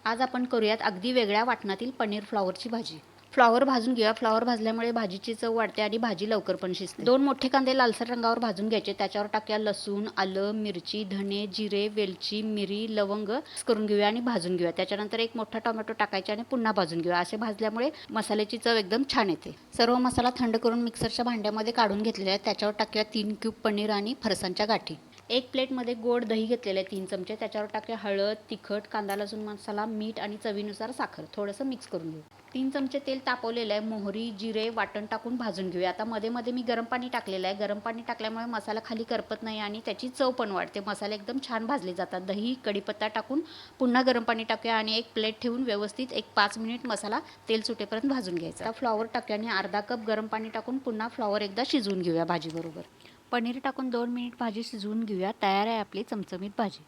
आज आपण करूयात अगदी वेगळ्या वाटणातील पनीर फ्लॉवरची भाजी. फ्लॉवर भाजून घेऊया. फ्लॉवर भाजल्यामुळे भाजीची चव वाढते आणि भाजी लवकर पण शिजते. 2 मोठे कांदे लालसर रंगावर भाजून घ्यायचे. त्याच्यावर टाकूया लसूण, आलं, मिरची, धणे, जिरे, वेलची, मिरी, लवंग करून घेऊया आणि भाजून घेऊया. त्याच्यानंतर एक मोठा टोमॅटो टाकायचा आणि पुन्हा भाजून घेऊया. असे भाजल्यामुळे मसाल्याची चव एकदम छान येते. सर्व मसाला थंड करून मिक्सरच्या भांड्यामध्ये काढून घेतलेला आहे. त्याच्यावर टाकूया 3 क्यूब पनीर आणि फरसाणच्या गाठी. एक प्लेटमध्ये गोड दही घेतलेलं आहे 3 चमचे. त्याच्यावर टाकूया हळद, तिखट, कांदा लसूण मसाला, मीठ आणि चवीनुसार साखर. थोडंसं मिक्स करून घेऊ. 3 चमचे तेल तापवलेलं आहे. मोहरी, जिरे वाटण टाकून भाजून घेऊया. आता मध्ये मध्ये मी गरम पाणी टाकलेलं आहे. गरम पाणी टाकल्यामुळे मसाला खाली करपत नाही आणि त्याची चव पण वाढते. मसाले एकदम छान भाजले जातात. दही, कढीपत्ता टाकून पुन्हा गरम पाणी टाकूया आणि एक प्लेट ठेवून व्यवस्थित 1-5 मिनिट मसाला तेल सुटेपर्यंत भाजून घ्यायचा. आता फ्लॉवर टाकूया आणि अर्धा कप गरम पाणी टाकून पुन्हा फ्लॉवर एकदा शिजवून घेऊया भाजीबरोबर. पनीर टाकून 2 मिनिट भाजी शिजवून घेऊया. तयार आहे आपली चमचमीत भाजी.